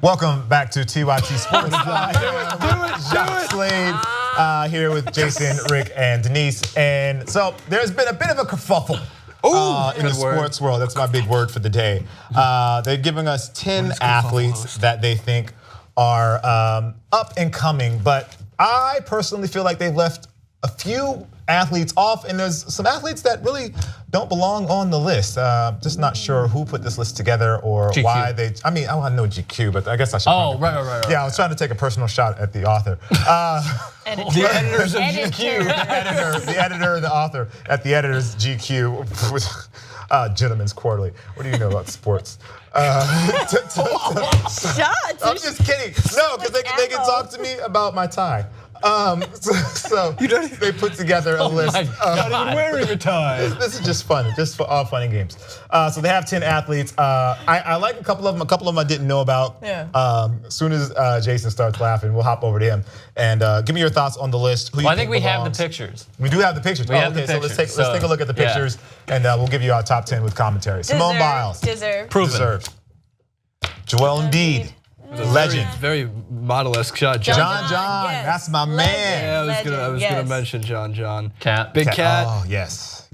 Welcome back to TYT Sports. Jacques Slade here with Jason, Rick, and Denise. And so there's been a bit of a kerfuffle in the sports world. That's my big word for the day. They're giving us 10 athletes that they think are up and coming, but I personally feel like they've left a few athletes off, and there's some athletes that really don't belong on the list. Just not sure who put this list together or GQ. Why they. I mean, I know GQ, but I guess I should. Oh, right. Yeah, I was trying to take a personal shot at the author. The editors of GQ. The editor, the author at the editor's GQ. Gentlemen's Quarterly. What do you know about sports? Shots. I'm just kidding. No, because they can talk to me about my tie. So they put together a list. Not even wearing a tie. This is just fun, just for all fun and games. So they have 10 athletes. I like a couple of them. A couple of them I didn't know about. Yeah. As soon as Jason starts laughing, we'll hop over to him and give me your thoughts on the list. I think we have the pictures. We do have the pictures. Okay, so let's take a look at the pictures, and we'll give you our top 10 with commentary. Simone Biles, Deserved. Joel Embiid. Legend. Very model-esque shot. John, yes. That's my man. Yeah, I was gonna mention John. Cat. Big Cat. Oh, yes.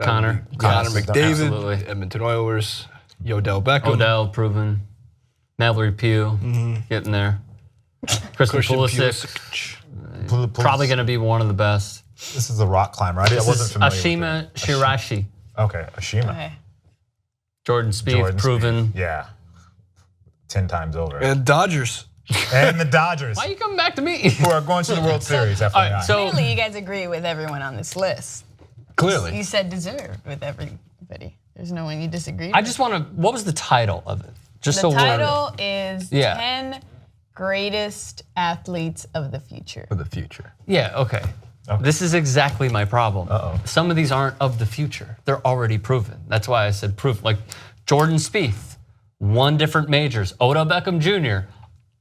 Connor McDavid. Absolutely. Edmonton Oilers. Odell Beckham. Odell, proven. Mallory Pugh, getting there. Christian Pulisic. Probably gonna be one of the best. This is a rock climber. I wasn't familiar Ashima with Shirashi. Okay, Ashima. Okay. Jordan Spieth, proven. Spieth. Yeah. 10 times over. And Dodgers. And the Dodgers. Why are you coming back to me? Who are going to the World Series, FYI. All right, so clearly you guys agree with everyone on this list. Clearly. You said deserved with everybody. There's no one you disagree with. I just want to, what was the title of it? Just the so title is Yeah. 10 greatest athletes of the future. For the future. Yeah, okay. This is exactly my problem. Some of these aren't of the future. They're already proven. That's why I said proof. Like Jordan Spieth, won different majors. Odell Beckham Jr,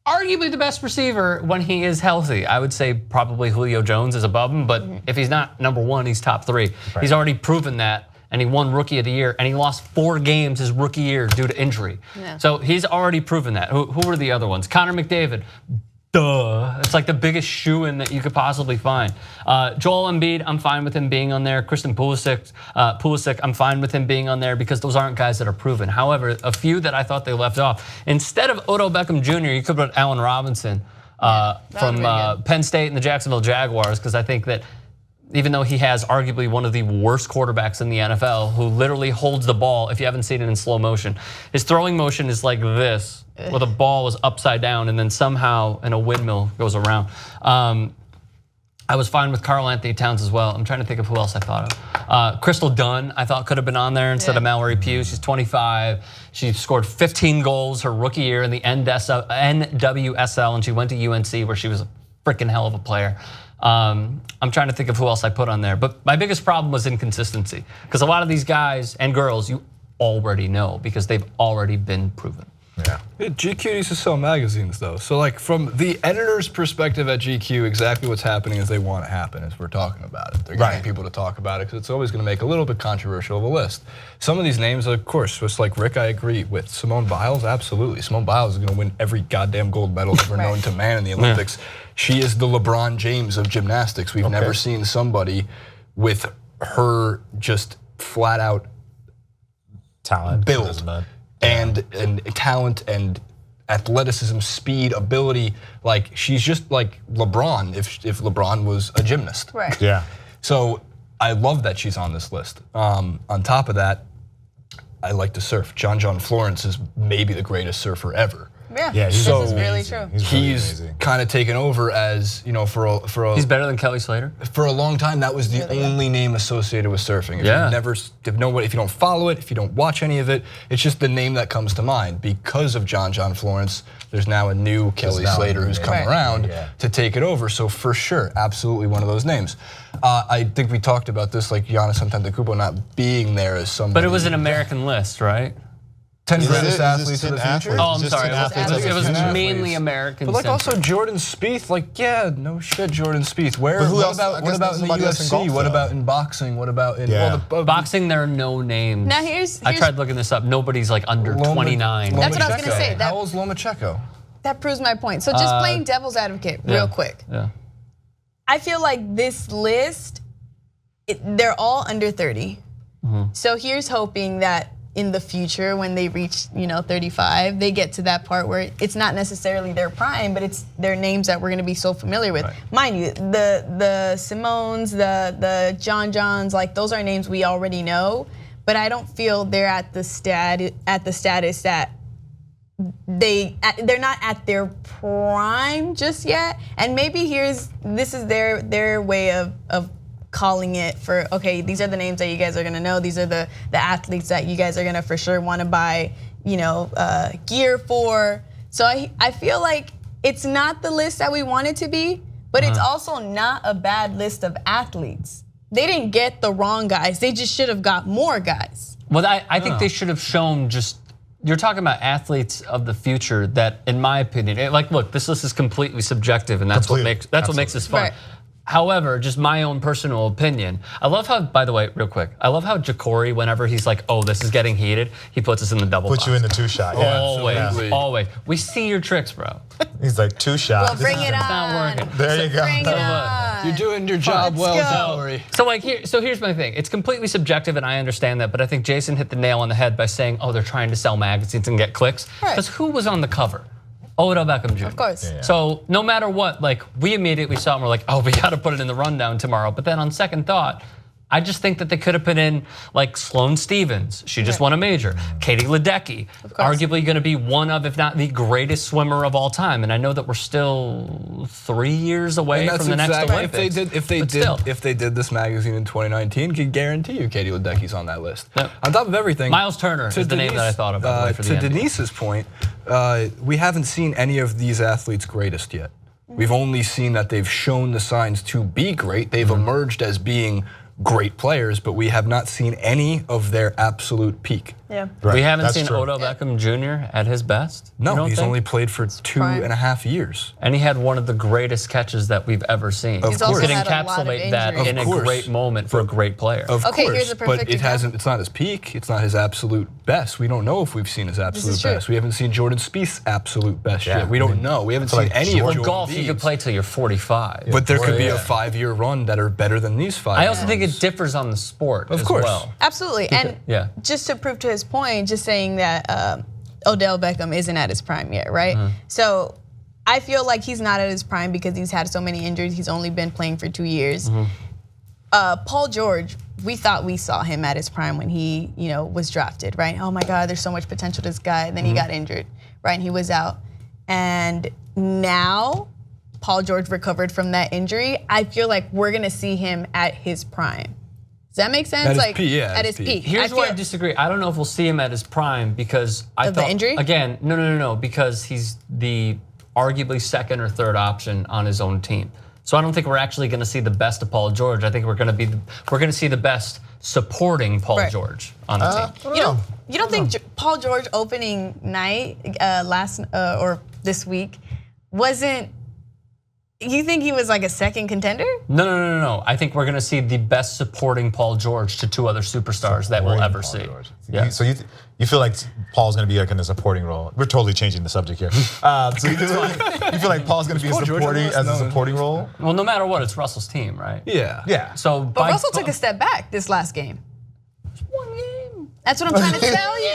arguably the best receiver when he is healthy. I would say probably Julio Jones is above him, but if he's not number one, he's top 3. Right. He's already proven that, and he won Rookie of the Year, and he lost 4 games his rookie year due to injury. Yeah. So he's already proven that. Who were the other ones? Connor McDavid. Duh. It's like the biggest shoe-in that you could possibly find. Joel Embiid, I'm fine with him being on there. Christian Pulisic, I'm fine with him being on there because those aren't guys that are proven. However, a few that I thought they left off. Instead of Odell Beckham Jr, you could put Allen Robinson from Penn State and the Jacksonville Jaguars, because I think that even though he has arguably one of the worst quarterbacks in the NFL, who literally holds the ball, if you haven't seen it in slow motion, his throwing motion is like this, where the ball is upside down and then somehow in a windmill goes around. I was fine with Karl Anthony Towns as well. I'm trying to think of who else I thought of. Crystal Dunn, I thought could have been on there instead of Mallory Pugh. She's 25. She scored 15 goals her rookie year in the NWSL, and she went to UNC where she was a freaking hell of a player. I'm trying to think of who else I put on there. But my biggest problem was inconsistency, because a lot of these guys and girls you already know because they've already been proven. Yeah. GQ needs to sell magazines though. So like from the editor's perspective at GQ, exactly what's happening is they want to happen as we're talking about it. They're getting people to talk about it because it's always going to make a little bit controversial of a list. Some of these names, of course, just like Rick, I agree with. Simone Biles, absolutely. Simone Biles is going to win every goddamn gold medal ever known to man in the Olympics. She is the LeBron James of gymnastics. We've never seen somebody with her just flat out talent, build. And talent and athleticism, speed, ability, like she's just like LeBron if LeBron was a gymnast. Right. Yeah. So I love that she's on this list. On top of that, I like to surf. John Florence is maybe the greatest surfer ever. Yeah, this is really true. He's kind of taken over as, you know, for a he's better than Kelly Slater. For a long time, that was the only name associated with surfing. If you don't follow it, if you don't watch any of it, it's just the name that comes to mind. Because of John Florence, there's now a new Kelly Slater who's come around to take it over. So for sure, absolutely one of those names. I think we talked about this, like Giannis Antetokounmpo not being there as somebody. But it was an American list, right? 10 greatest athletes of the future? Oh, I'm sorry. It was athletes. mainly American. But like also Jordan Spieth, like yeah, no shit, Jordan Spieth. Where? What about in the UFC? What about in boxing? What about in boxing? There are no names. Now here's I tried looking this up. Nobody's like under 29. That's what I was gonna say. How old's Lomachenko? That proves my point. So just playing devil's advocate real quick. Yeah. I feel like this list, they're all under 30. So here's hoping that in the future, when they reach 35, they get to that part where it's not necessarily their prime, but it's their names that we're going to be so familiar with. Right. Mind you, the Simones, the Johns, like those are names we already know, but I don't feel they're at the status that they're not at their prime just yet. And maybe this is their way of calling it for, okay, these are the names that you guys are gonna know. These are the athletes that you guys are gonna for sure wanna buy, gear for. So I feel like it's not the list that we want it to be, but it's also not a bad list of athletes. They didn't get the wrong guys. They just should have got more guys. Well, I think they should have shown you're talking about athletes of the future that, in my opinion, look, this list is completely subjective, and that's what makes this fun. Right. However, just my own personal opinion, I love how, by the way, real quick, I love how Ja'Cory, whenever he's like, oh, this is getting heated, he puts us in the double box. Puts you in the 2-shot. Yeah, always. We see your tricks, bro. He's like 2 shots. Well, bring it on. It's not working. There you go. Bring it on. You're doing your job well, Ja'Cory. So here's my thing. It's completely subjective, and I understand that, but I think Jason hit the nail on the head by saying, oh, they're trying to sell magazines and get clicks. Because who was on the cover? Odell Beckham Jr. Of course. Yeah. So no matter what, we immediately saw it and we're like, oh, we got to put it in the rundown tomorrow. But then on second thought, I just think that they could have put in like Sloane Stephens. She just won a major. Katie Ledecky, arguably going to be one of, if not the greatest swimmer of all time. And I know that we're still 3 years away from the next Olympics. If they did this magazine in 2019, could guarantee you Katie Ledecky's on that list. Yep. On top of everything, Miles Turner is the name that I thought about for the To Denise's point, we haven't seen any of these athletes' greatest yet. We've only seen that they've shown the signs to be great. They've emerged as being great players, but we have not seen any of their absolute peak. Yeah. Right. We haven't seen Odell Beckham Jr. at his best. No, he's only played for 2.5 years. And he had one of the greatest catches that we've ever seen. Of course. You could encapsulate that in a great moment for a great player. Of course, here's a perfect example. It's not his peak. It's not his absolute best. We don't know if we've seen his absolute best. We haven't seen Jordan Spieth's absolute best yet. We don't know. We haven't seen any of Jordan. Golf, you could play till you're 45. But there could be a 5-year run that are better than these 5 years. I also think it differs on the sport as well. Absolutely. And just to prove to his point, just saying that Odell Beckham isn't at his prime yet, right? So I feel like he's not at his prime because he's had so many injuries. He's only been playing for 2 years. Paul George, we thought we saw him at his prime when he, was drafted, right? Oh my God, there's so much potential to this guy. And then he got injured, right? And he was out. And now Paul George recovered from that injury. I feel like we're gonna see him at his prime. Does that make sense? At his peak. Here's where I disagree. I don't know if we'll see him at his prime because I thought the injury? Again, no, because he's the arguably second or third option on his own team. So I don't think we're actually going to see the best of Paul George. I think we're going to see the best supporting Paul George on the team. You don't think Paul George opening night or this week wasn't? You think he was like a second contender? No. I think we're going to see the best supporting Paul George to 2 other superstars that we'll ever see. Yeah. So you feel like Paul's going to be like in a supporting role? We're totally changing the subject here. So you feel like Paul's going to be a supporting role? Well, no matter what, it's Russell's team, right? Yeah. So, but Russell took a step back this last game. It's 1 game. That's what I'm trying to tell you.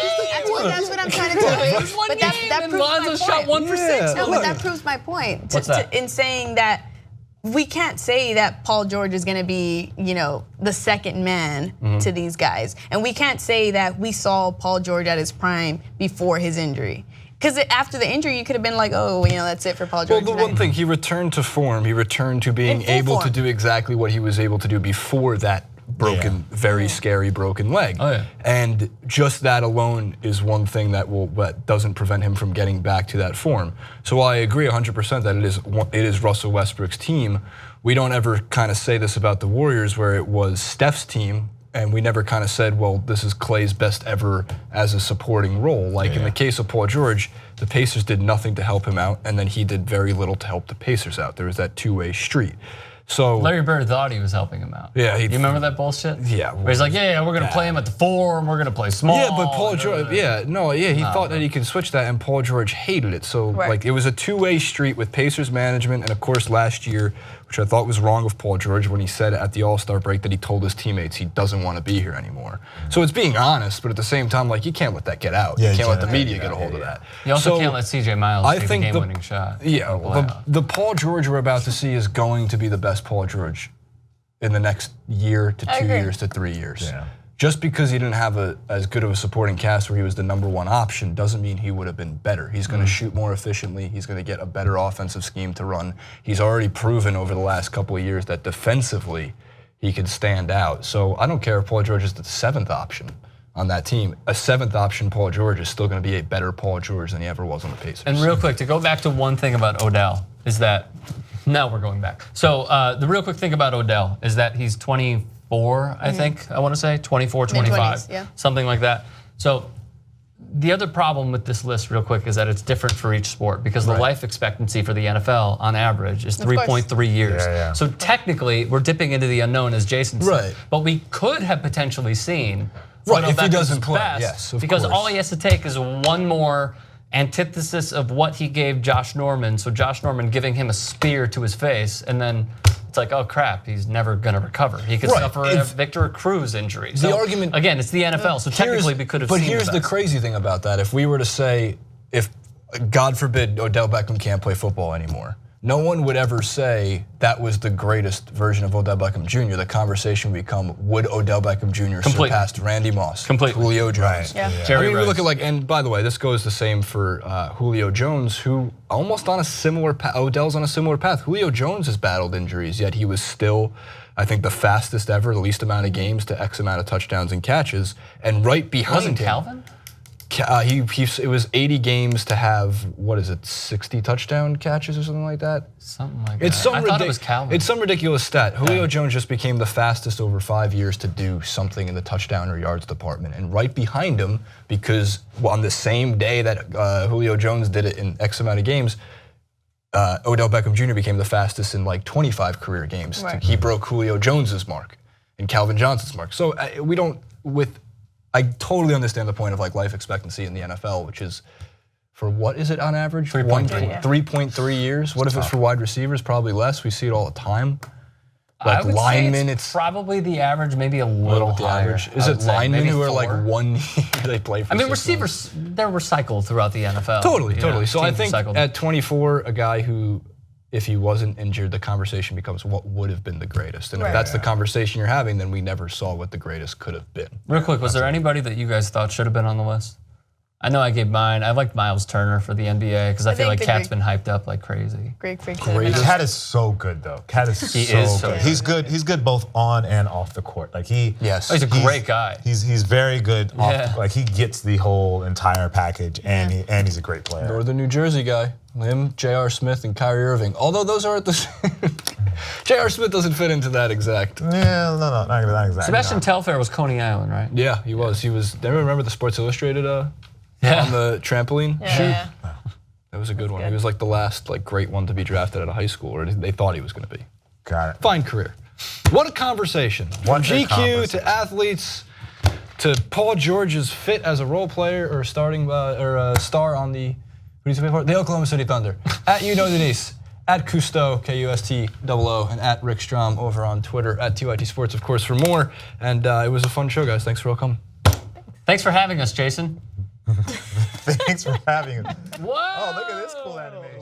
That's what I'm trying to tell you. But that proves my point. Shot 1 for 6. No, but that proves my point. In saying that we can't say that Paul George is going to be, the second man to these guys, and we can't say that we saw Paul George at his prime before his injury. Because after the injury, you could have been like, oh, that's it for Paul George. Well, the one thing, he returned to form. He returned to being able to do exactly what he was able to do before that broken, very scary broken leg. And just that alone is one thing that doesn't prevent him from getting back to that form. So while I agree 100% that it is Russell Westbrook's team, we don't ever kind of say this about the Warriors where it was Steph's team and we never kind of said, well, this is Clay's best ever as a supporting role. Like in the case of Paul George, the Pacers did nothing to help him out, and then he did very little to help the Pacers out. There was that two-way street. So Larry Bird thought he was helping him out. Yeah, you remember that bullshit? Yeah. Where he's like, yeah, we're gonna play him at the 4, and we're gonna play small. Yeah, but Paul George, he thought that he could switch that, and Paul George hated it. So like, it was a two-way street with Pacers management, and of course last year, which I thought was wrong of Paul George when he said at the All-Star break that he told his teammates he doesn't want to be here anymore. So it's being honest, but at the same time, like, you can't let that get out. You can't let the media get a hold of that. You also can't let CJ Miles take the game-winning shot. Yeah, the Paul George we're about to see is going to be the best Paul George in the next year to 2 years to 3 years. Yeah. Just because he didn't have as good of a supporting cast where he was the #1 option doesn't mean he would have been better. He's going to shoot more efficiently. He's going to get a better offensive scheme to run. He's already proven over the last couple of years that defensively he could stand out. So I don't care if Paul George is the 7th option on that team. A 7th option Paul George is still going to be a better Paul George than he ever was on the Pacers. And real quick, to go back to one thing about Odell, is that, now we're going back. So the real quick thing about Odell is that he's 24, I think, I want to say, 24, 25, something like that. So the other problem with this list, real quick, is that it's different for each sport, because the life expectancy for the NFL on average is 3.3 years. So technically, we're dipping into the unknown, as Jason said. But we could have potentially seen if he doesn't play, best, because all he has to take is one more antithesis of what he gave Josh Norman. So Josh Norman giving him a spear to his face, and then it's like, oh crap, he's never gonna recover. He could suffer a Victor Cruz injury. So the argument, again, it's the NFL, so technically we could have seen But here's the crazy thing about that. If we were to say, if God forbid Odell Beckham can't play football anymore, no one would ever say that was the greatest version of Odell Beckham Jr. The conversation would become, would Odell Beckham Jr. surpass Randy Moss, Julio Jones? Jerry we look at and by the way, this goes the same for Julio Jones, who almost on a similar path. Odell's on a similar path. Julio Jones has battled injuries, yet he was still, I think, the fastest ever, the least amount of games to X amount of touchdowns and catches. And right behind him, Calvin? It was 80 games to have, what is it, 60 touchdown catches or something like that? Something like that. I thought it was Calvin. It's some ridiculous stat. Julio Jones just became the fastest over 5 years to do something in the touchdown or yards department. And right behind him, because on the same day that Julio Jones did it in X amount of games, Odell Beckham Jr. became the fastest in like 25 career games. He broke Julio Jones's mark and Calvin Johnson's mark. So I totally understand the point of like life expectancy in the NFL, which is for what is it on average? 3.3 years. What if it's for wide receivers? Probably less. We see it all the time. Like I would linemen, say it's probably the average, maybe a little higher. Is it linemen who are like 1 year they play for? I mean, receivers, they're recycled throughout the NFL. Totally. So I think at 24, a guy who, if he wasn't injured, the conversation becomes what would have been the greatest. And if that's the conversation you're having, then we never saw what the greatest could have been. Real quick, was there anybody that you guys thought should have been on the list? I know I gave mine. I liked Miles Turner for the NBA because I feel like Cat's been hyped up like crazy. Great. Cat is so good though. Cat is so good. He's good. He's good both on and off the court. Like he's a great guy. He's very good off. Like he gets the whole entire package, and he's a great player. Northern New Jersey guy. Him, J.R. Smith, and Kyrie Irving. Although those aren't the same. J.R. Smith doesn't fit into that exact. Yeah, no, not exactly. Sebastian Telfair was Coney Island, right? Yeah, he was. Remember the Sports Illustrated on the trampoline shoot? That was a good one. He was like the last great one to be drafted out of high school, or they thought he was going to be. Got it. Fine career. What a conversation. From GQ to athletes to Paul George's fit as a role player or starting or a star on the Oklahoma City Thunder. At Denise, at Cousteau, K-U-S-T-O-O, and at Rick Strom over on Twitter, at TYT Sports, of course, for more. And it was a fun show, guys. Thanks for all coming. Thanks for having us, Jason. Thanks for having us. Whoa! Oh, look at this cool animation.